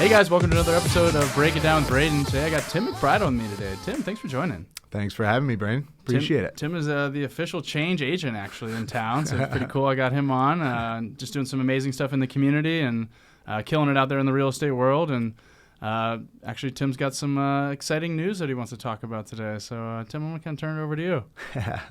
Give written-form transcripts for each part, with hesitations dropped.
Hey guys, welcome to another episode of Break It Down with Braydon. Today I got Tim McBride on me today. Tim, thanks for joining. Thanks for having me, Braydon. Appreciate it. Tim is the official change agent actually in town, so it's pretty cool I got him on. Just doing some amazing stuff in the community and killing it out there in the real estate world. And actually, Tim's got some exciting news that he wants to talk about today. So, Tim, I'm going to kind of turn it over to you.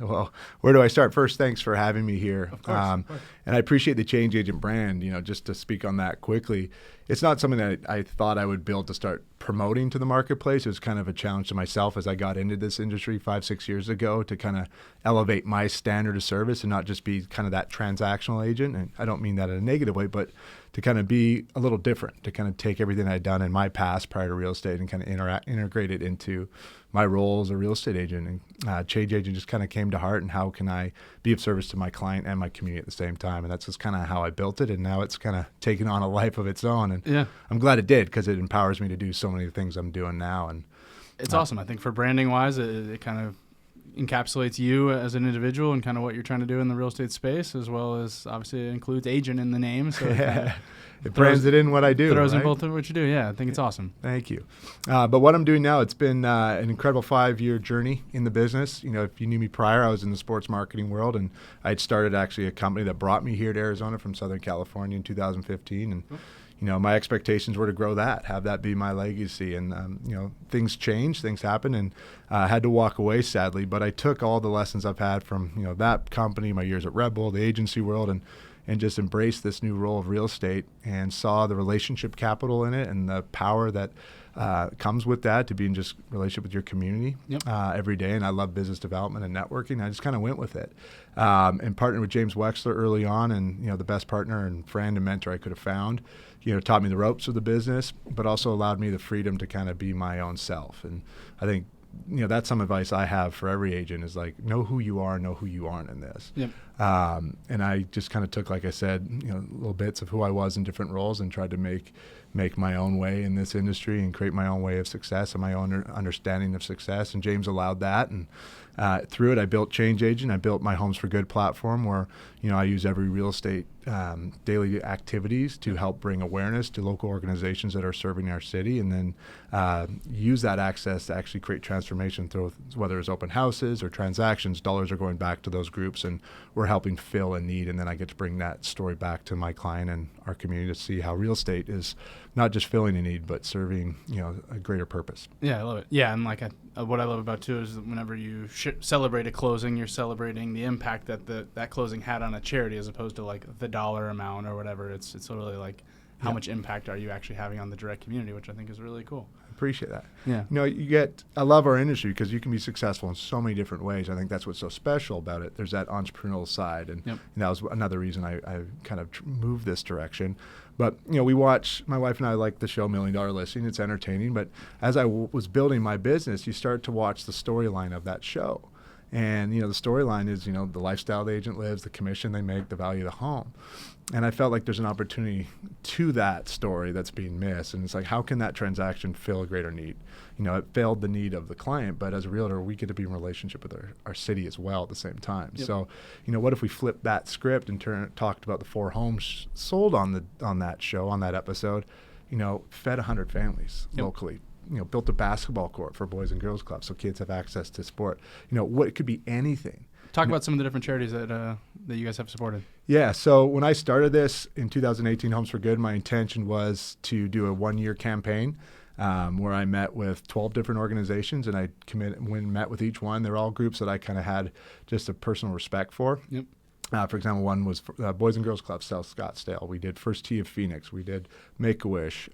Well, where do I start? First, thanks for having me here. Of course. And I appreciate the change agent brand. Just to speak on that quickly, it's not something that I thought I would build to start promoting to the marketplace. It was kind of a challenge to myself as I got into this industry 5-6 years ago to kind of elevate my standard of service and not just be kind of that transactional agent. And I don't mean that in a negative way, but to kind of be a little different, to kind of take everything I'd done in my past prior to real estate and kind of integrate it into my role as a real estate agent. And change agent just kind of came to heart, and how can I be of service to my client and my community at the same time? And that's just kind of how I built it. And now it's kind of taken on a life of its own. And yeah, I'm glad it did, because it empowers me to do so many things I'm doing now. And it's awesome. I think for branding wise, it kind of encapsulates you as an individual and kind of what you're trying to do in the real estate space, as well as obviously it includes agent in the name. So it brands it in what I do. Throws right? in both of what you do. Yeah, I think it's awesome. Thank you. But what I'm doing now, it's been an incredible 5-year journey in the business. If you knew me prior, I was in the sports marketing world, and I'd started actually a company that brought me here to Arizona from Southern California in 2015. And my expectations were to grow that, have that be my legacy. And, things change, things happen, and I had to walk away, sadly. But I took all the lessons I've had from, that company, my years at Red Bull, the agency world, and just embraced this new role of real estate and saw the relationship capital in it and the power that comes with that, to be in just relationship with your community every day. And I love business development and networking. I just kind of went with it and partnered with James Wexler early on, and, the best partner and friend and mentor I could have found. Taught me the ropes of the business, but also allowed me the freedom to kind of be my own self. And I think, that's some advice I have for every agent is like, know who you are, know who you aren't in this. Yep. And I just kind of took, like I said, little bits of who I was in different roles and tried to make my own way in this industry and create my own way of success and my own understanding of success. And James allowed that. And through it, I built Change Agent. I built my Homes for Good platform, where, I use every real estate daily activities to help bring awareness to local organizations that are serving our city, and then use that access to actually create transformation through, whether it's open houses or transactions. Dollars are going back to those groups, and we're helping fill a need. And then I get to bring that story back to my client and our community to see how real estate is not just filling a need, but serving, a greater purpose. Yeah, I love it. Yeah, and like what I love about too is that whenever you celebrate a closing, you're celebrating the impact that that closing had on a charity, as opposed to like the dollar amount or whatever. It's literally like how much impact are you actually having on the direct community, which I think is really cool. Appreciate that. Yeah. I love our industry because you can be successful in so many different ways. I think that's what's so special about it. There's that entrepreneurial side, and that was another reason I kind of moved this direction. But, we watch, my wife and I like the show $1 Million Listing. It's entertaining. But as I was building my business, you start to watch the storyline of that show. And, the storyline is, the lifestyle the agent lives, the commission they make, the value of the home. And I felt like there's an opportunity to that story that's being missed. And it's like, how can that transaction fill a greater need? It filled the need of the client, but as a realtor, we get to be in relationship with our city as well at the same time. Yep. So, what if we flipped that script and talked about the 4 homes sold on that show, on that episode, fed 100 families locally. Built a basketball court for boys and girls clubs so kids have access to sport. It could be anything. Talk about some of the different charities that you guys have supported. Yeah, so when I started this in 2018, Homes for Good, my intention was to do a 1-year campaign where I met with 12 different organizations, and I met with each one. They're all groups that I kind of had just a personal respect for. Yep. For example, one was Boys and Girls Club, South Scottsdale. We did First Tee of Phoenix. We did Make-A-Wish,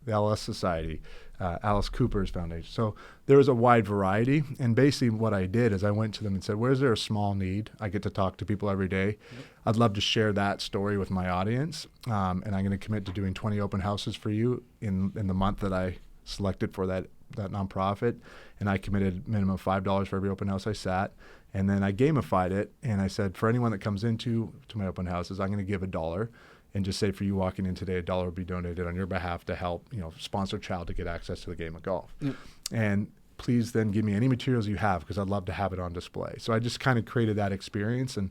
the LS Society, Alice Cooper's Foundation. So there was a wide variety. And basically what I did is I went to them and said, where's there a small need? I get to talk to people every day. Yep. I'd love to share that story with my audience. And I'm going to commit to doing 20 open houses for you in the month that I selected for that nonprofit. And I committed minimum of $5 for every open house I sat. And then I gamified it. And I said, for anyone that comes into my open houses, I'm going to give $1. And just say for you walking in today, $1 will be donated on your behalf to help, sponsor a child to get access to the game of golf. Yep. And please then give me any materials you have, because I'd love to have it on display. So I just kind of created that experience, and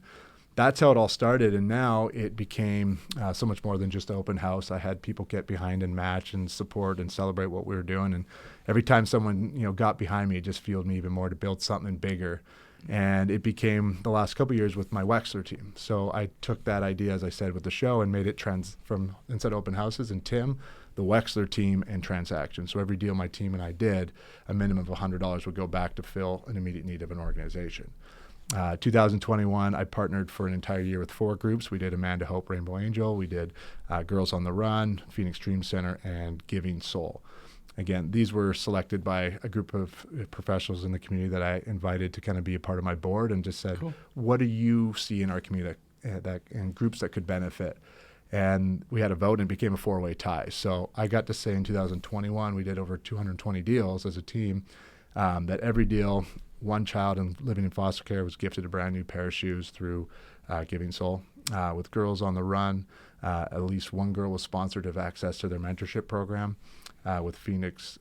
that's how it all started. And now it became so much more than just an open house. I had people get behind and match and support and celebrate what we were doing. And every time someone, got behind me, it just fueled me even more to build something bigger. And it became the last couple of years with my Wexler team. So I took that idea, as I said, with the show and made it from instead of open houses and Tim, the Wexler team and transactions. So every deal my team and I did, a minimum of $100 would go back to fill an immediate need of an organization. 2021, I partnered for an entire year with 4 groups. We did Amanda Hope, Rainbow Angel. We did Girls on the Run, Phoenix Dream Center, and Giving Soul. Again, these were selected by a group of professionals in the community that I invited to kind of be a part of my board and just said, cool. What do you see in our community and groups that could benefit? And we had a vote and it became a 4-way tie. So I got to say in 2021, we did over 220 deals as a team, that every deal, one child living in foster care was gifted a brand new pair of shoes through Giving Soul. With Girls on the Run, at least one girl was sponsored to have access to their mentorship program. With Phoenix,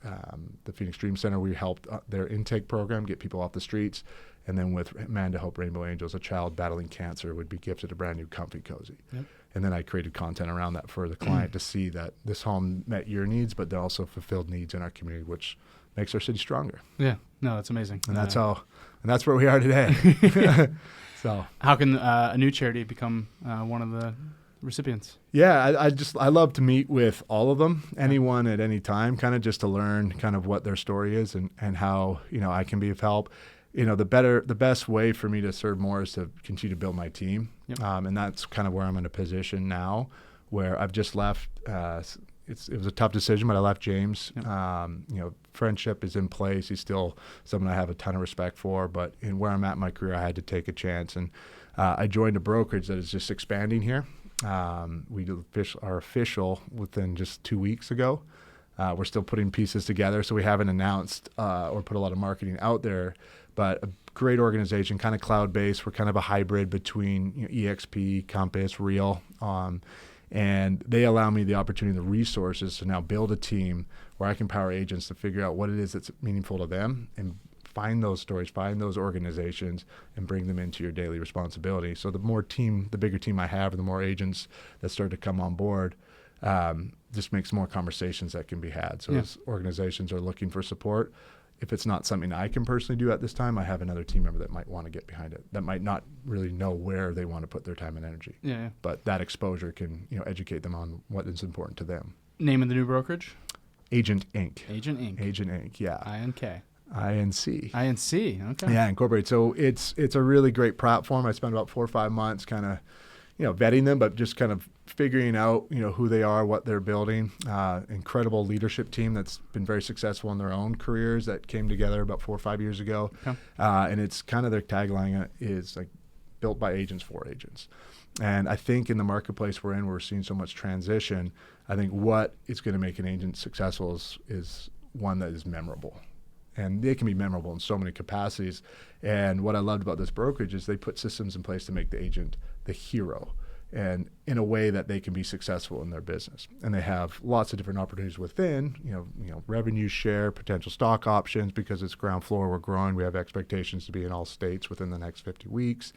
the Phoenix Dream Center, we helped their intake program get people off the streets. And then with Amanda Hope Rainbow Angels, a child battling cancer would be gifted a brand new comfy cozy. Yep. And then I created content around that for the client to see that this home met your needs, but they also fulfilled needs in our community, which makes our city stronger. Yeah, no, that's amazing. And that's where we are today. So how can a new charity become one of the recipients? Yeah, I love to meet with all of them, anyone at any time, kind of just to learn kind of what their story is and how, I can be of help. The best way for me to serve more is to continue to build my team. Yep. And that's kind of where I'm in a position now where I've just left. It was a tough decision, but I left James. Yep. Friendship is in place. He's still someone I have a ton of respect for, but in where I'm at in my career, I had to take a chance. And I joined a brokerage that is just expanding here. We did our official within just 2 weeks ago. We're still putting pieces together, so we haven't announced or put a lot of marketing out there, but a great organization, kind of cloud-based. We're kind of a hybrid between EXP, Compass, Real, and they allow me the opportunity, the resources to now build a team where I can empower agents to figure out what it is that's meaningful to them and find those stories, find those organizations, and bring them into your daily responsibility. So the bigger team I have, the more agents that start to come on board, just makes more conversations that can be had. So as organizations are looking for support, if it's not something I can personally do at this time, I have another team member that might want to get behind it, that might not really know where they want to put their time and energy. Yeah. But that exposure can, educate them on what is important to them. Name of the new brokerage? Agent Inc. Agent Inc. Agent Inc. Yeah. INK. INC. INC. Okay. Yeah, incorporate. So it's a really great platform. I spent about 4 or 5 months kind of, vetting them, but just kind of figuring out, who they are, what they're building. Incredible leadership team that's been very successful in their own careers that came together about 4 or 5 years ago. Okay. And it's kind of their tagline is like built by agents for agents. And I think in the marketplace we're in, we're seeing so much transition. I think what is going to make an agent successful is one that is memorable. And they can be memorable in so many capacities. And what I loved about this brokerage is they put systems in place to make the agent the hero, and in a way that they can be successful in their business. And they have lots of different opportunities within, revenue share, potential stock options, because it's ground floor, we're growing. We have expectations to be in all states within the next 50 weeks.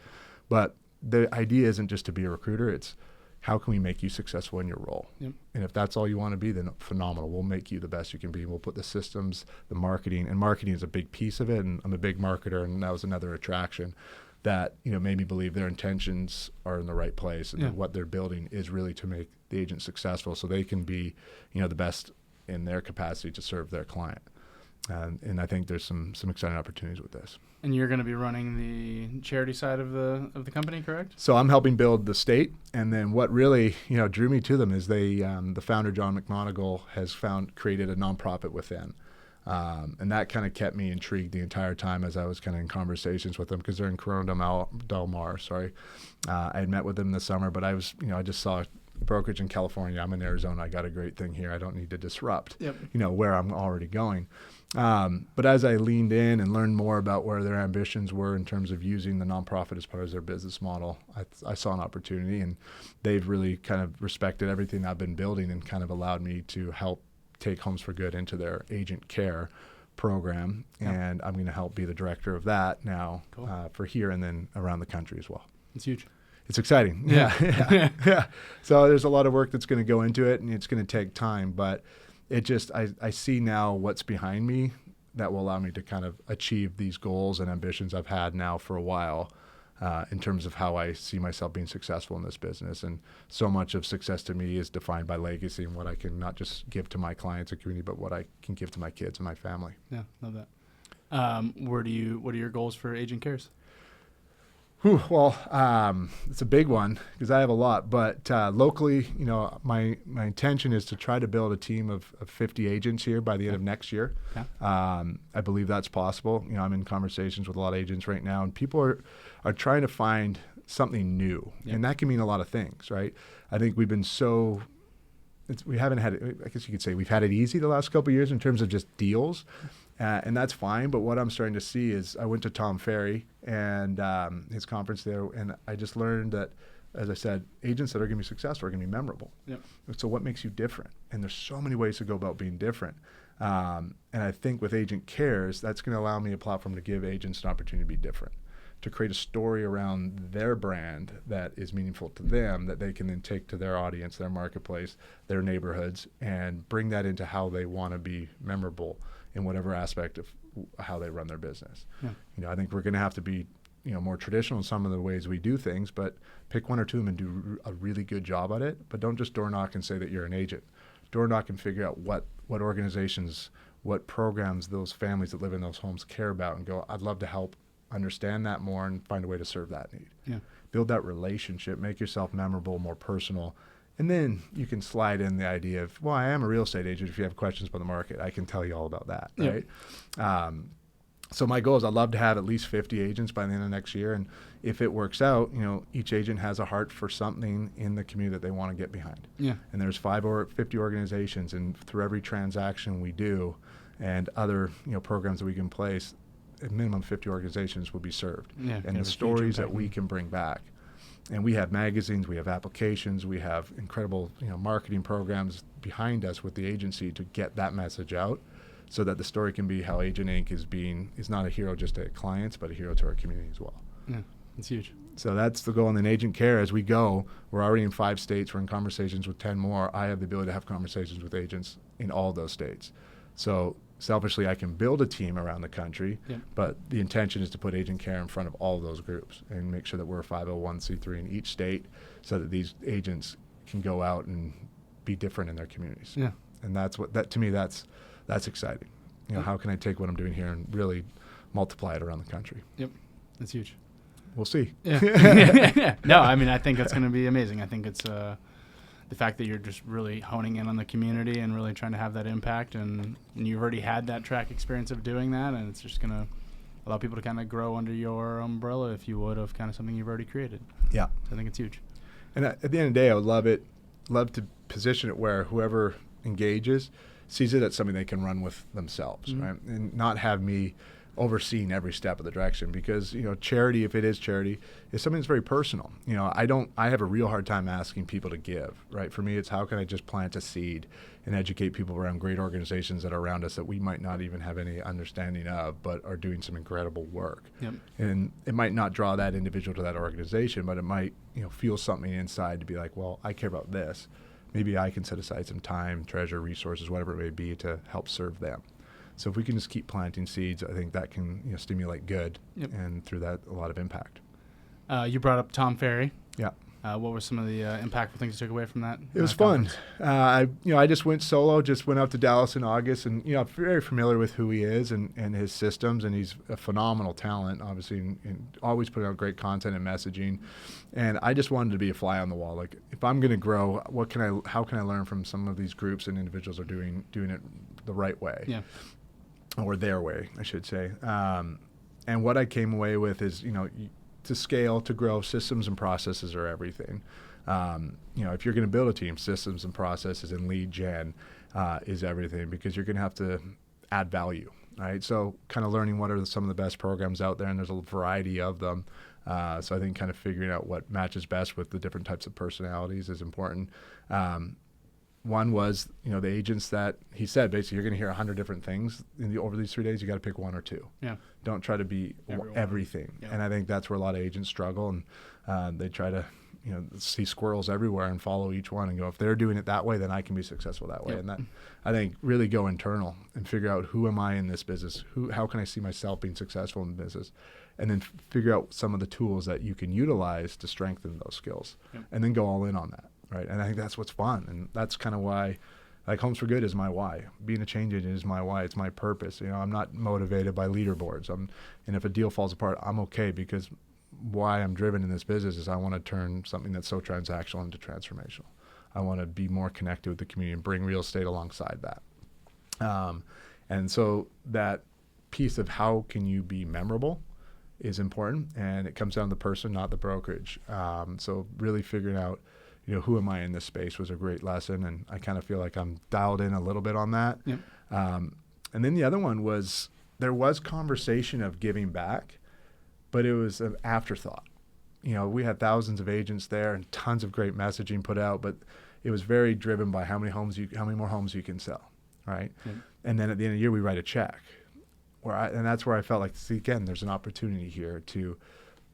But the idea isn't just to be a recruiter, it's how can we make you successful in your role? Yep. And if that's all you want to be, then phenomenal. We'll make you the best you can be. We'll put the systems, the marketing, and marketing is a big piece of it. And I'm a big marketer, and that was another attraction that made me believe their intentions are in the right place, and what they're building is really to make the agent successful, so they can be the best in their capacity to serve their client. And I think there's some exciting opportunities with this. And you're going to be running the charity side of the company, correct? So I'm helping build the state, and then what really drew me to them is they the founder John McMonagle has created a nonprofit within, and that kind of kept me intrigued the entire time as I was kind of in conversations with them, because they're in Corona Del Mar. I had met with them this summer, but I was I just saw brokerage in California. I'm in Arizona. I got a great thing here. I don't need to disrupt where I'm already going. But as I leaned in and learned more about where their ambitions were in terms of using the nonprofit as part of their business model, I saw an opportunity, and they've really kind of respected everything I've been building and kind of allowed me to help take Homes for Good into their agent care program. And I'm going to help be the director of that now. Cool. For here and then around the country as well. It's huge. It's exciting. Yeah. So there's a lot of work that's going to go into it, and it's going to take time. But it just, I see now what's behind me that will allow me to kind of achieve these goals and ambitions I've had now for a while in terms of how I see myself being successful in this business. And so much of success to me is defined by legacy and what I can not just give to my clients and community, but what I can give to my kids and my family. Yeah, love that. What are your goals for Agent Cares? Well, it's a big one because I have a lot, but locally, my intention is to try to build a team of 50 agents here by the end of next year. Okay. I believe that's possible. I'm in conversations with a lot of agents right now, and people are trying to find something new, and that can mean a lot of things, right? I think we've been we haven't had it, I guess you could say we've had it easy the last couple of years in terms of just deals. And that's fine, but what I'm starting to see is I went to Tom Ferry and his conference there, and I just learned that, as I said, agents that are going to be successful are going to be memorable. Yep. So what makes you different? And there's so many ways to go about being different. And I think with Agent Cares, that's going to allow me a platform to give agents an opportunity to be different, to create a story around their brand that is meaningful to them, that they can then take to their audience, their marketplace, their neighborhoods, and bring that into how they want to be memorable in whatever aspect of how they run their business. Yeah. I think we're going to have to be, more traditional in some of the ways we do things, but pick one or two of them and do a really good job at it. But don't just door knock and say that you're an agent. Door knock and figure out what organizations, what programs those families that live in those homes care about, and go, I'd love to help understand that more and find a way to serve that need. Yeah. Build that relationship, make yourself memorable, more personal. And then you can slide in the idea of, well, I am a real estate agent. If you have questions about the market, I can tell you all about that, right? So my goal is I'd love to have at least 50 agents by the end of next year. And if it works out, each agent has a heart for something in the community that they want to get behind. Yeah. And there's 5 or 50 organizations, and through every transaction we do and other programs that we can place, a minimum 50 organizations will be served. Yeah, and the stories that we can bring back. And we have magazines, we have applications, we have incredible marketing programs behind us with the agency to get that message out, so that the story can be how Agent Inc. is not a hero just to clients, but a hero to our community as well. Yeah, it's huge. So that's the goal. And then Agent Care, as we go, we're already in 5 states. We're in conversations with 10 more. I have the ability to have conversations with agents in all those states. So selfishly, I can build a team around the country, but the intention is to put Agent Care in front of all of those groups and make sure that we're a 501c3 in each state, so that these agents can go out and be different in their communities. Yeah. And to me, that's exciting. How can I take what I'm doing here and really multiply it around the country? Yep. That's huge. We'll see. Yeah. No, I mean, I think that's going to be amazing. I think it's the fact that you're just really honing in on the community and really trying to have that impact, and you've already had that track experience of doing that, and it's just going to allow people to kind of grow under your umbrella, if you would, of kind of something you've already created. Yeah. So I think it's huge. And at the end of the day, I would love to position it where whoever engages sees it as something they can run with themselves, right? And not have me overseeing every step of the direction, because charity, if it is charity, is something that's very personal. I have a real hard time asking people to give, right? For me, it's how can I just plant a seed and educate people around great organizations that are around us that we might not even have any understanding of, but are doing some incredible work. Yep. And it might not draw that individual to that organization, but it might feel something inside to be like, well, I care about this. Maybe I can set aside some time, treasure, resources, whatever it may be, to help serve them. So if we can just keep planting seeds, I think that can stimulate good, and through that, a lot of impact. You brought up Tom Ferry. Yeah. What were some of the impactful things you took away from that? It was fun. I just went solo, just went out to Dallas in August, and I'm very familiar with who he is and his systems, and he's a phenomenal talent, obviously, and always putting out great content and messaging. And I just wanted to be a fly on the wall. Like, if I'm going to grow, how can I learn from some of these groups and individuals are doing it the right way? Yeah. Or their way, I should say. And what I came away with is, to scale, to grow, systems and processes are everything. If you're going to build a team, systems and processes and lead gen is everything, because you're going to have to add value, right? So kind of learning what are some of the best programs out there, and there's a variety of them. So I think kind of figuring out what matches best with the different types of personalities is important. One was, the agents that he said, basically, you're going to hear 100 different things over these 3 days. You got to pick 1 or 2. Yeah. Don't try to be everything. Yeah. And I think that's where a lot of agents struggle, and they try to see squirrels everywhere and follow each one and go, if they're doing it that way, then I can be successful that way. Yep. And that, I think, really go internal and figure out, who am I in this business? How can I see myself being successful in the business? And then figure out some of the tools that you can utilize to strengthen those skills. Yep. And then go all in on that, right? And I think that's what's fun. And that's kind of why, like, Homes for Good is my why. Being a change agent is my why. It's my purpose. I'm not motivated by leaderboards. And if a deal falls apart, I'm okay, because why I'm driven in this business is I want to turn something that's so transactional into transformational. I want to be more connected with the community and bring real estate alongside that. And so that piece of how can you be memorable is important, and it comes down to the person, not the brokerage. So really figuring out, who am I in this space was a great lesson, and I kind of feel like I'm dialed in a little bit on that. Yep. And then the other one was, there was conversation of giving back, but it was an afterthought. We had thousands of agents there and tons of great messaging put out, but it was very driven by how many more homes you can sell, right? Yep. And then at the end of the year, we write a check. And that's where I felt like, see, again, there's an opportunity here to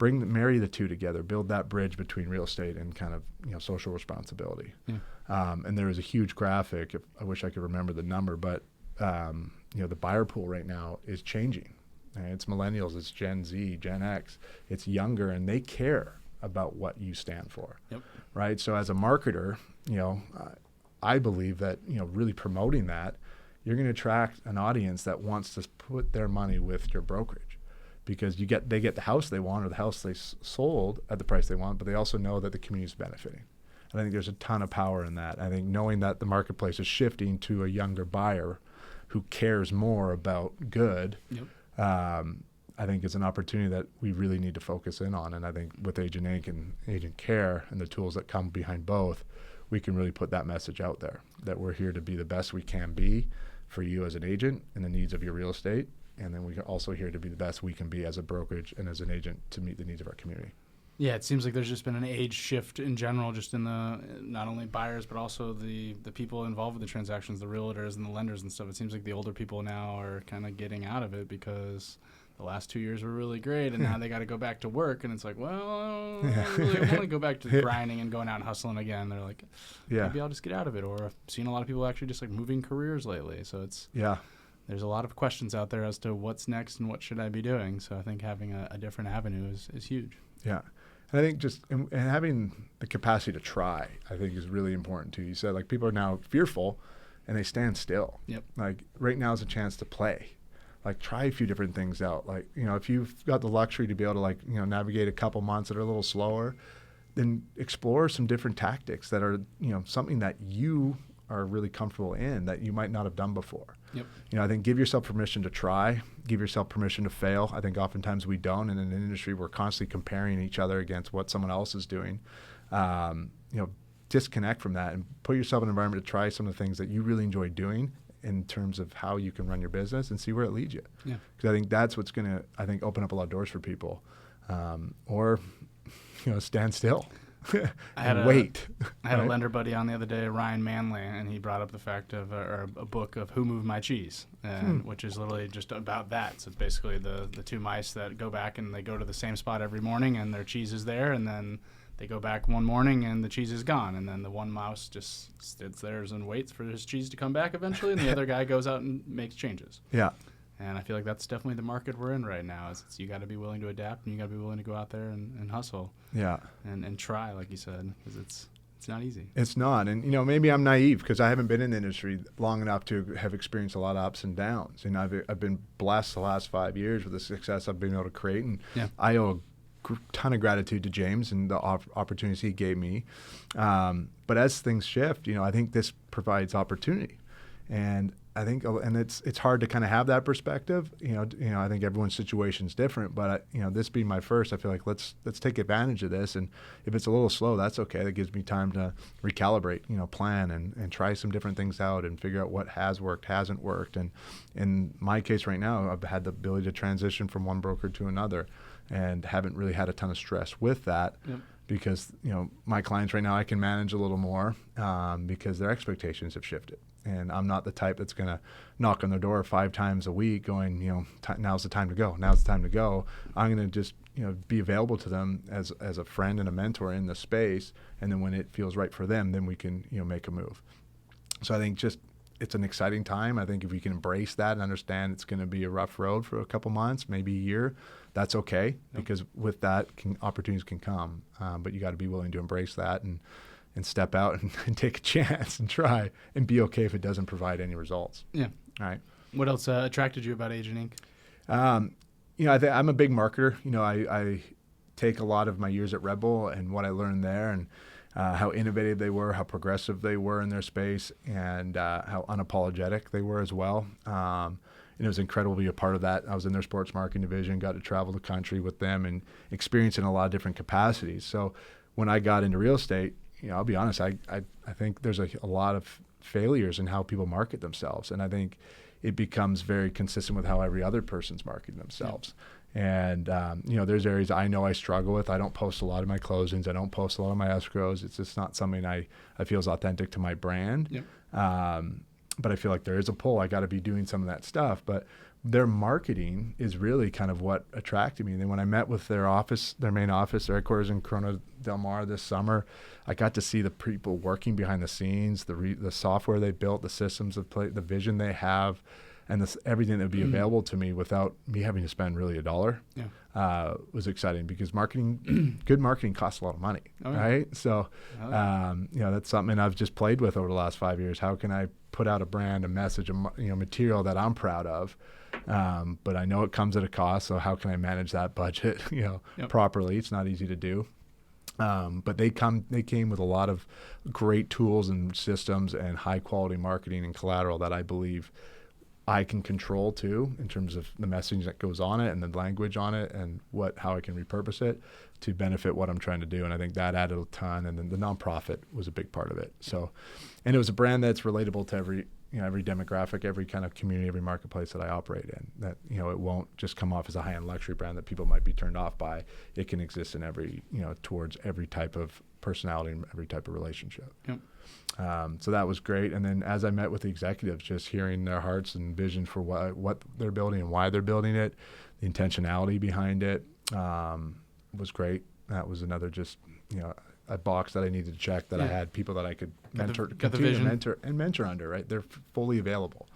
marry the two together, build that bridge between real estate and kind of social responsibility. Yeah. And there was a huge graphic. I wish I could remember the number, but the buyer pool right now is changing. It's millennials, it's Gen Z, Gen X, it's younger, and they care about what you stand for. Yep. Right. So as a marketer, I believe that really promoting that, you're going to attract an audience that wants to put their money with your brokerage, because they get the house they want, or the house they sold at the price they want, but they also know that the community is benefiting. And I think there's a ton of power in that. I think knowing that the marketplace is shifting to a younger buyer who cares more about good, yep. I think it's an opportunity that we really need to focus in on. And I think with Agent Inc. and Agent Care and the tools that come behind both, we can really put that message out there, that we're here to be the best we can be for you as an agent and the needs of your real estate. And then we're also here to be the best we can be as a brokerage and as an agent to meet the needs of our community. Yeah, it seems like there's just been an age shift in general, just in the not only buyers, but also the people involved with the transactions, the realtors and the lenders and stuff. It seems like the older people now are kind of getting out of it because the last 2 years were really great, and now they got to go back to work. And it's like, well, I really want to go back to grinding and going out and hustling again. They're like, maybe I'll just get out of it. Or I've seen a lot of people actually just like moving careers lately. So it's there's a lot of questions out there as to what's next and what should I be doing. So I think having a different avenue is huge. Yeah. And I think just and having the capacity to try, I think, is really important too. You said, like, people are now fearful and they stand still. Yep. Like, right now is a chance to play. Like, try a few different things out. Like, if you've got the luxury to be able to, navigate a couple months that are a little slower, then explore some different tactics that are, something that you are really comfortable in that you might not have done before. Yep. I think give yourself permission to try, give yourself permission to fail. I think oftentimes we don't, and in an industry we're constantly comparing each other against what someone else is doing. Disconnect from that and put yourself in an environment to try some of the things that you really enjoy doing in terms of how you can run your business and see where it leads you. Yeah. Because I think that's what's going to, open up a lot of doors for people. Or stand still. I had a lender buddy on the other day, Ryan Manley, and he brought up the fact of a book of Who Moved My Cheese, which is literally just about that. So it's basically the two mice that go back and they go to the same spot every morning and their cheese is there, and then they go back one morning and the cheese is gone, and then the one mouse just sits there and waits for his cheese to come back eventually, and the other guy goes out and makes changes. Yeah. And I feel like that's definitely the market we're in right now. You got to be willing to adapt, and you got to be willing to go out there and hustle. Yeah. And try, like you said, because it's not easy. It's not. And, maybe I'm naive because I haven't been in the industry long enough to have experienced a lot of ups and downs. And I've been blessed the last 5 years with the success I've been able to create. And I owe a ton of gratitude to James and the opportunities he gave me. But as things shift, I think this provides opportunity. And I think, and it's hard to kind of have that perspective. I think everyone's situation is different, but this being my first, I feel like let's take advantage of this. And if it's a little slow, that's okay. That gives me time to recalibrate, plan and try some different things out and figure out what has worked, hasn't worked. And in my case right now, I've had the ability to transition from one broker to another and haven't really had a ton of stress with that. Yep. Because, my clients right now, I can manage a little more because their expectations have shifted. And I'm not the type that's going to knock on their door 5 times a week going, now's the time to go. Now's the time to go. I'm going to just, be available to them as a friend and a mentor in the space. And then when it feels right for them, then we can, make a move. So I think it's an exciting time. I think if we can embrace that and understand it's going to be a rough road for a couple months, maybe a year, that's okay, because with that, opportunities can come. But you got to be willing to embrace that and step out and take a chance and try and be okay if it doesn't provide any results. Yeah. All right. What else attracted you about Agent Inc.? I'm a big marketer. I take a lot of my years at Red Bull and what I learned there, and how innovative they were, how progressive they were in their space, and how unapologetic they were as well. And it was incredible to be a part of that. I was in their sports marketing division, got to travel the country with them and experience in a lot of different capacities. So when I got into real estate, I'll be honest, I think there's a lot of failures in how people market themselves. And I think it becomes very consistent with how every other person's marketing themselves. And, there's areas I know I struggle with. I don't post a lot of my closings. I don't post a lot of my escrows. It's just not something I feel is authentic to my brand. Yep. But I feel like there is a pull. I got to be doing some of that stuff. But their marketing is really kind of what attracted me. And then when I met with their main office, their headquarters in Corona Del Mar this summer, I got to see the people working behind the scenes, the software they built, the systems of play, the vision they have, and everything that would be available to me without me having to spend really $1. Was exciting, because good marketing costs a lot of money, right? So, that's something I've just played with over the last 5 years. How can I put out a brand, a message, material that I'm proud of? But I know it comes at a cost. So how can I manage that budget, properly? It's not easy to do. But they came with a lot of great tools and systems and high quality marketing and collateral that I believe I can control too, in terms of the messaging that goes on it and the language on it and how I can repurpose it to benefit what I'm trying to do. And I think that added a ton. And then the nonprofit was a big part of it. So, and it was a brand that's relatable to every demographic, every kind of community, every marketplace that I operate in. That, it won't just come off as a high-end luxury brand that people might be turned off by. It can exist in every, towards every type of personality and every type of relationship. Yep. So that was great. And then as I met with the executives, just hearing their hearts and vision for what they're building and why they're building it, the intentionality behind it, was great. That was another a box that I needed to check, that I had people that I could mentor under, right? They're fully available.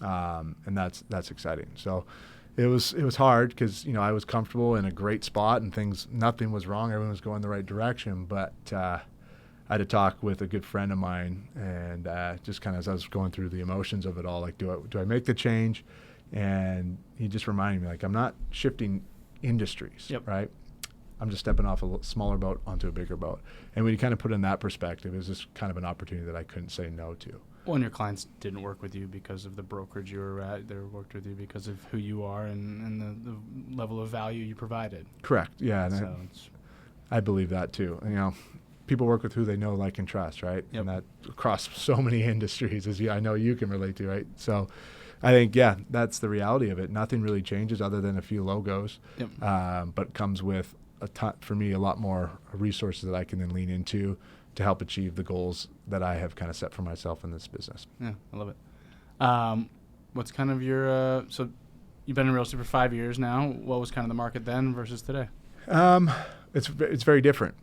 And that's exciting. So it was hard, because, I was comfortable in a great spot and nothing was wrong. Everyone was going the right direction. But, I had to talk with a good friend of mine, and just kind of as I was going through the emotions of it all, like, do I make the change? And he just reminded me, like, I'm not shifting industries, right? I'm just stepping off a smaller boat onto a bigger boat. And when you kind of put it in that perspective, it was just kind of an opportunity that I couldn't say no to. Well, and your clients didn't work with you because of the brokerage you were at. They worked with you because of who you are and the level of value you provided. Correct. Yeah. And I believe that too. People work with who they know, like, and trust, right? Yep. And that across so many industries, as I know you can relate to, right? So I think, that's the reality of it. Nothing really changes other than a few logos, but comes with for me, a lot more resources that I can then lean into to help achieve the goals that I have kind of set for myself in this business. Yeah, I love it. What's kind of your, so you've been in real estate for 5 years now. What was kind of the market then versus today? It's very different.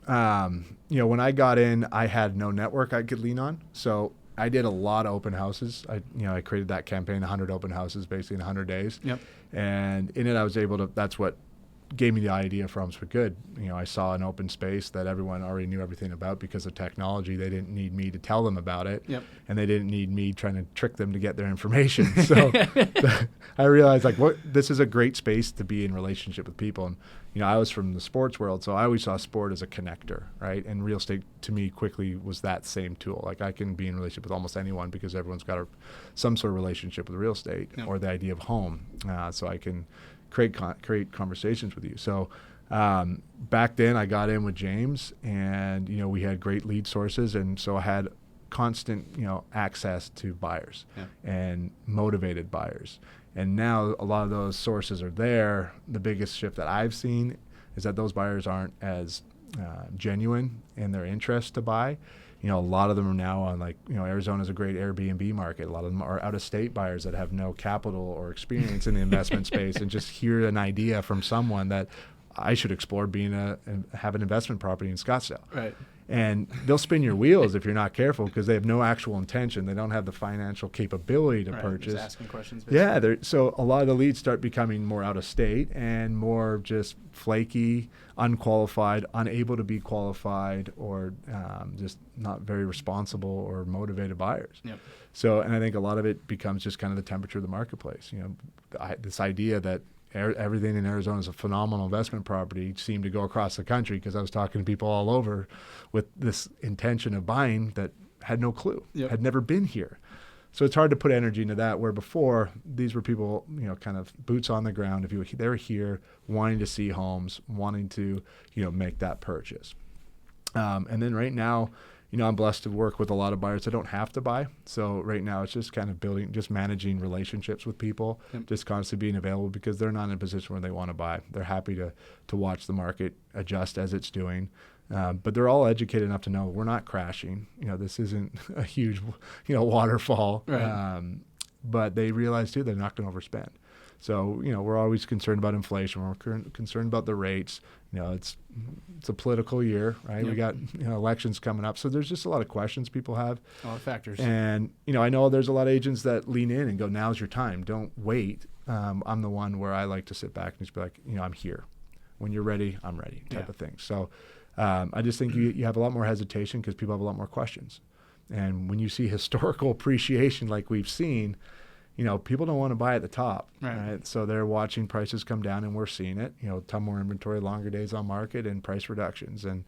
When I got in, I had no network I could lean on. So I did a lot of open houses. I created that campaign, 100 open houses, basically in 100 days. Yep. And in it, I was able to, that's what gave me the idea for Homes for Good. I saw an open space that everyone already knew everything about because of technology. They didn't need me to tell them about it. Yep. And they didn't need me trying to trick them to get their information. So I realized, like, this is a great space to be in relationship with people. And, I was from the sports world, so I always saw sport as a connector, right? And real estate, to me, quickly was that same tool. Like, I can be in relationship with almost anyone because everyone's got some sort of relationship with real estate or the idea of home. So I can create conversations with you. So back then I got in with James, and we had great lead sources, and so I had constant access to buyers and motivated buyers. And now a lot of those sources are there. The biggest shift that I've seen is that those buyers aren't as genuine in their interest to buy. A lot of them are now on, like, Arizona's a great Airbnb market. A lot of them are out-of-state buyers that have no capital or experience in the investment space and just hear an idea from someone that I should explore have an investment property in Scottsdale. Right. And they'll spin your wheels if you're not careful, because they have no actual intention. They don't have the financial capability to purchase. Just asking questions. Basically. Yeah. So a lot of the leads start becoming more out of state and more just flaky, unqualified, unable to be qualified, or just not very responsible or motivated buyers. Yep. So, and I think a lot of it becomes just kind of the temperature of the marketplace. This idea that everything in Arizona is a phenomenal investment property seemed to go across the country, because I was talking to people all over with this intention of buying that had no clue, had never been here. So it's hard to put energy into that, where before these were people, kind of boots on the ground. They were here wanting to see homes, wanting to, make that purchase. And then right now, I'm blessed to work with a lot of buyers that don't have to buy. So right now it's just kind of just managing relationships with people, just constantly being available, because they're not in a position where they want to buy. They're happy to watch the market adjust as it's doing. But they're all educated enough to know we're not crashing. This isn't a huge, waterfall. Right. But they realize too, they're not going to overspend. So, we're always concerned about inflation. We're concerned about the rates. It's a political year, right? Yep. We got elections coming up. So there's just a lot of questions people have. A lot of factors. And, I know there's a lot of agents that lean in and go, now's your time. Don't wait. I'm the one where I like to sit back and just be like, I'm here. When you're ready, I'm ready type of thing. So I just think you have a lot more hesitation because people have a lot more questions. And when you see historical appreciation like we've seen, people don't want to buy at the top, right? So they're watching prices come down, and we're seeing it. A ton more inventory, longer days on market, and price reductions. And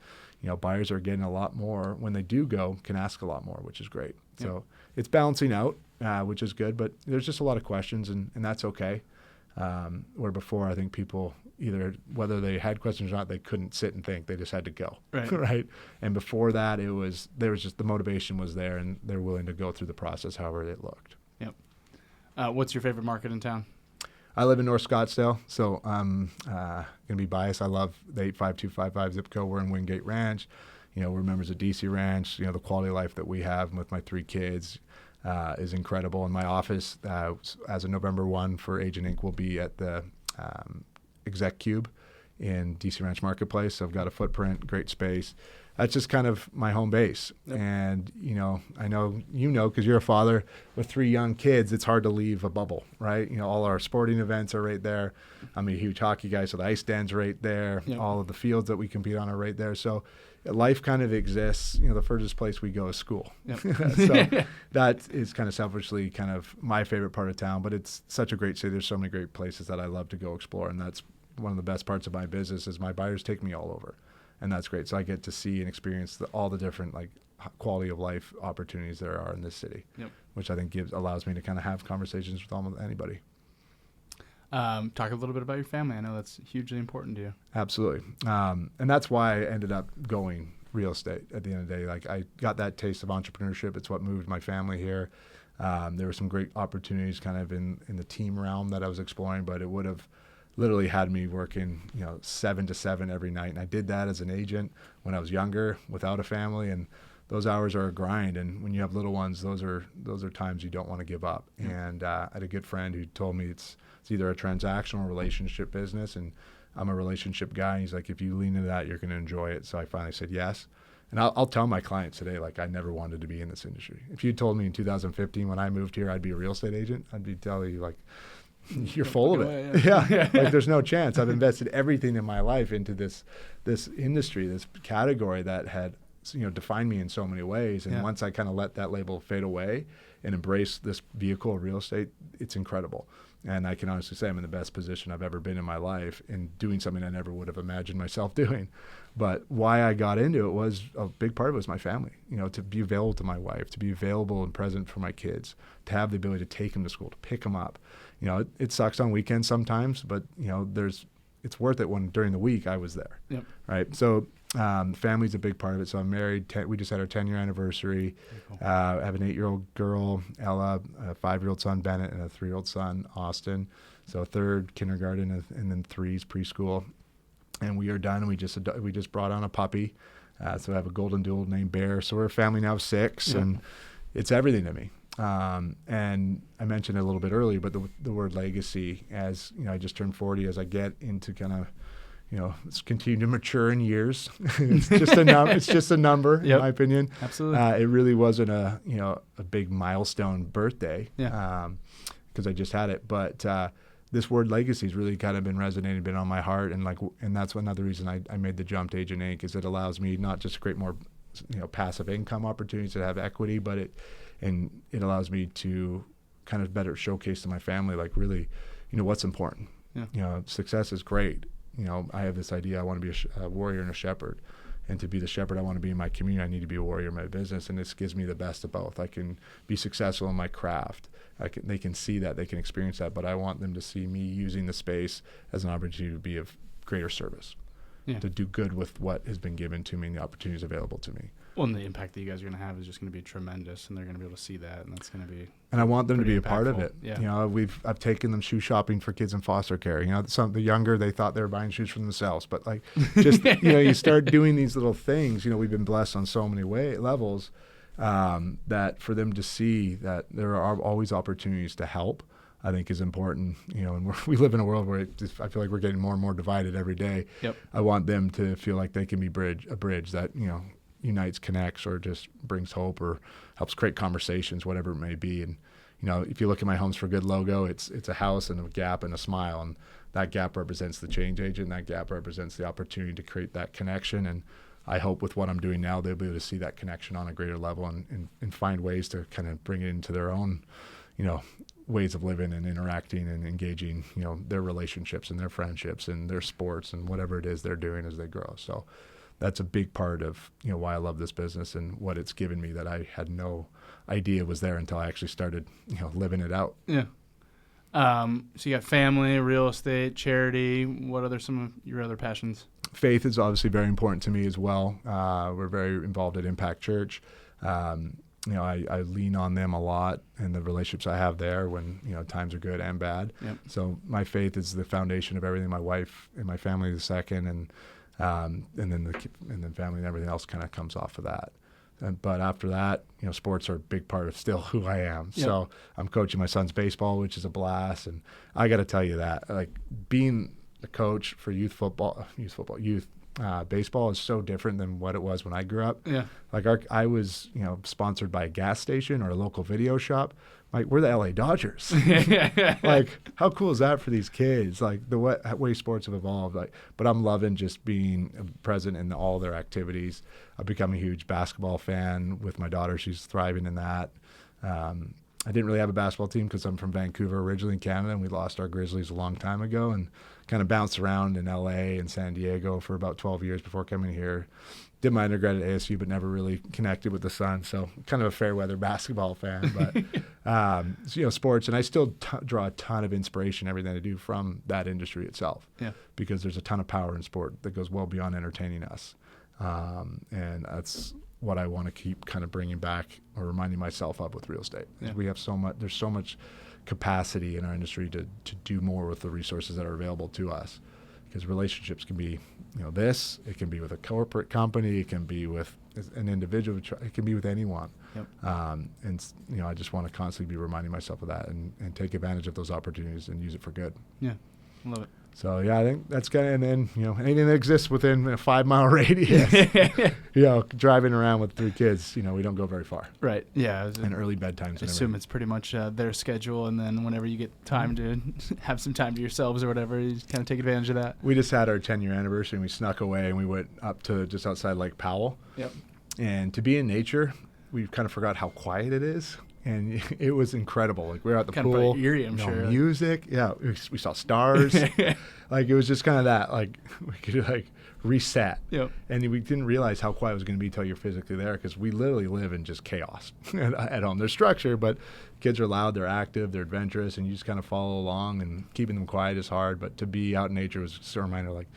buyers are getting a lot more when they do can ask a lot more, which is great. Yep. So it's balancing out, which is good. But there's just a lot of questions, and that's okay. Where before, I think people either, whether they had questions or not, they couldn't sit and think. They just had to go, right? And before that, there was just the motivation was there, and they're willing to go through the process however it looked. Yep. What's your favorite market in town? I live in North Scottsdale, so I'm going to be biased. I love the 85255 zip code. We're in Wingate Ranch. We're members of DC Ranch. The quality of life that we have with my 3 kids is incredible. And my office, as of November 1 for Agent Inc., will be at the Exec Cube in DC Ranch Marketplace. So I've got a footprint, great space. That's just kind of my home base. Yep. And, I know, because you're a father with 3 young kids, it's hard to leave a bubble, right? All our sporting events are right there. I'm a huge hockey guy, so the ice stand's right there. Yep. All of the fields that we compete on are right there. So life kind of exists. The furthest place we go is school. Yep. So that is kind of selfishly kind of my favorite part of town, but it's such a great city. There's so many great places that I love to go explore. And that's one of the best parts of my business is my buyers take me all over. And that's great. So I get to see and experience all the different quality of life opportunities there are in this city, which I think allows me to kind of have conversations with almost anybody. Talk a little bit about your family. I know that's hugely important to you. Absolutely. And that's why I ended up going real estate at the end of the day. I got that taste of entrepreneurship. It's what moved my family here. There were some great opportunities kind of in the team realm that I was exploring, but it would have literally had me working, 7 to 7 every night. And I did that as an agent when I was younger without a family. And those hours are a grind. And when you have little ones, those are times you don't want to give up. Mm-hmm. And I had a good friend who told me it's either a transactional or relationship business. And I'm a relationship guy. And he's like, if you lean into that, you're going to enjoy it. So I finally said yes. And I'll tell my clients today, I never wanted to be in this industry. If you told me in 2015 when I moved here I'd be a real estate agent, I'd be telling you you're full of it. Yeah. There's no chance. I've invested everything in my life into this industry, this category that had defined me in so many ways. And once I kind of let that label fade away and embrace this vehicle of real estate, it's incredible. And I can honestly say I'm in the best position I've ever been in my life in doing something I never would have imagined myself doing. But why I got into it was a big part of it was my family, to be available to my wife, to be available and present for my kids, to have the ability to take them to school, to pick them up. It sucks on weekends sometimes, but it's worth it when during the week I was there. Yep. Right. So family's a big part of it. So I'm married. We just had our 10-year anniversary. Cool. I have an 8-year-old girl, Ella, a 5-year-old son, Bennett, and a 3-year-old son, Austin. So 3rd kindergarten and then 3's preschool. And we are done. We just brought on a puppy. So I have a golden doodle named Bear. So we're a family now of 6, and it's everything to me. And I mentioned it a little bit earlier, but the word legacy, as I just turned 40, as I get into kind of, it's continued to mature in years. It's just a number, Yep. in my opinion. Absolutely. It really wasn't a big milestone birthday, Yeah. because I just had it. But this word legacy has really kind of been resonating, been on my heart, and that's another reason I made the jump to Agent Inc. is it allows me not just to create more, passive income opportunities to have equity, but it allows me to kind of better showcase to my family, like really, what's important. Yeah. Success is great. I have this idea. I want to be a warrior and a shepherd. And to be the shepherd I want to be in my community, I need to be a warrior in my business. And this gives me the best of both. I can be successful in my craft. They can see that. They can experience that. But I want them to see me using the space as an opportunity to be of greater service, to do good with what has been given to me and the opportunities available to me. Well, and the impact that you guys are going to have is just going to be tremendous, and they're going to be able to see that, and that's going to be. And I want them to be a impactful. part of it. Yeah. I've taken them shoe shopping for kids in foster care. The younger, they thought they were buying shoes for themselves, but just you start doing these little things. We've been blessed on so many levels that for them to see that there are always opportunities to help, I think is important. And we live in a world where I feel like we're getting more and more divided every day. Yep. I want them to feel like they can be a bridge that unites, connects, or just brings hope or helps create conversations, whatever it may be. And if you look at my Homes for Good logo, it's a house and a gap and a smile, and that gap represents the change agent. That gap represents the opportunity to create that connection. And I hope with what I'm doing now, they'll be able to see that connection on a greater level and find ways to kind of bring it into their own ways of living and interacting and engaging their relationships and their friendships and their sports and whatever it is they're doing as they grow. So that's a big part of why I love this business and what it's given me that I had no idea was there until I actually started living it out. Yeah. So you got family, real estate, charity. What are some of your other passions? Faith is obviously very important to me as well. We're very involved at Impact Church. I lean on them a lot and the relationships I have there when times are good and bad. Yep. So my faith is the foundation of everything. My wife and my family is the second, and then family and everything else kind of comes off of that. But after that, sports are a big part of still who I am. Yep. So I'm coaching my son's baseball, which is a blast. And I got to tell you that, like, being a coach for youth baseball is so different than what it was when I grew up. Yeah. Like I was, sponsored by a gas station or a local video shop. Like, we're the LA Dodgers. Like, how cool is that for these kids? Like, the way sports have evolved. Like, but I'm loving just being present in all their activities. I've become a huge basketball fan with my daughter. She's thriving in that. I didn't really have a basketball team because I'm from Vancouver originally in Canada, and we lost our Grizzlies a long time ago, and kind of bounced around in LA and San Diego for about 12 years before coming here. Did my undergrad at ASU, but never really connected with the sun. So kind of a fair weather basketball fan, but sports. And I still draw a ton of inspiration, everything I do from that industry itself. Yeah. Because there's a ton of power in sport that goes well beyond entertaining us. And that's what I want to keep kind of bringing back or reminding myself of with real estate. Yeah. We have there's so much capacity in our industry to do more with the resources that are available to us. Because relationships can be, it can be with a corporate company, it can be with an individual, it can be with anyone. Yep. I just want to constantly be reminding myself of that and take advantage of those opportunities and use it for good. Yeah, love it. So, yeah, I think that's kind of, and then, anything that exists within a 5-mile radius, driving around with 3 kids, we don't go very far. Right, yeah. And early bedtimes. I assume it's pretty much their schedule, and then whenever you get time to have some time to yourselves or whatever, you just kind of take advantage of that. We just had our 10-year anniversary, and we snuck away, and we went up to just outside Lake Powell. Yep. And to be in nature, we kind of forgot how quiet it is. And it was incredible. Like, we were at the kind pool, of eerie, I'm sure. Music, yeah. We saw stars. Like, it was just kind of that. Like, we could reset. Yep. And we didn't realize how quiet it was going to be until you're physically there, because we literally live in just chaos at home. There's structure, but kids are loud, they're active, they're adventurous, and you just kind of follow along. And keeping them quiet is hard. But to be out in nature was just a reminder, like,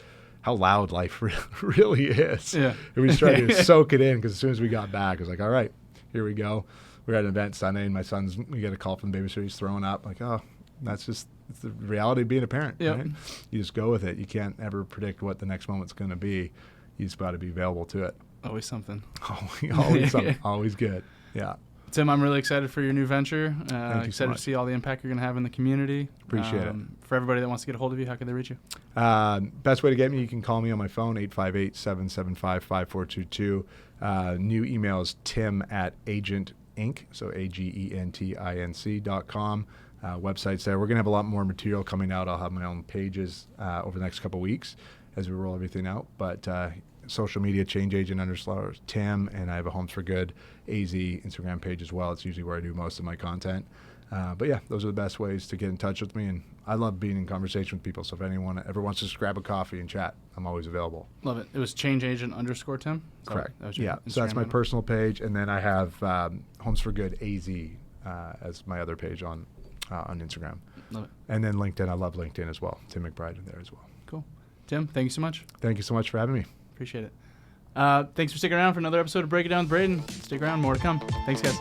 how loud life really is. Yeah. And we just tried to soak it in, because as soon as we got back, it was like, all right, here we go. We were at an event Sunday, and we get a call from the babysitter. He's throwing up. Like, oh, it's the reality of being a parent. Yep. Right? You just go with it. You can't ever predict what the next moment's going to be. You just got to be available to it. Always something. Always something. Always good. Yeah. Tim, I'm really excited for your new venture. Thank you so Excited much. to see all the impact you're going to have in the community. Appreciate it. For everybody that wants to get a hold of you, how can they reach you? Best way to get me, you can call me on my phone, 858-775-5422. New email is tim@agentinc, so agentinc.com. Website's there. We're going to have a lot more material coming out. I'll have my own pages over the next couple of weeks as we roll everything out. But social media, changeagent_Tim, and I have a Homes for Good AZ Instagram page as well. It's usually where I do most of my content. But yeah, those are the best ways to get in touch with me. And I love being in conversation with people. So if anyone ever wants to just grab a coffee and chat, I'm always available. Love it. It was changeagent_Tim? Correct. That was your yeah. Instagram So that's my handle? personal page. And then I have Homes for Good AZ as my other page on Instagram. Love it. And then LinkedIn. I love LinkedIn as well. Tim McBride in there as well. Cool. Tim, thank you so much. Thank you so much for having me. Appreciate it. Thanks for sticking around for another episode of Break It Down with Braydon. Stick around. More to come. Thanks, guys.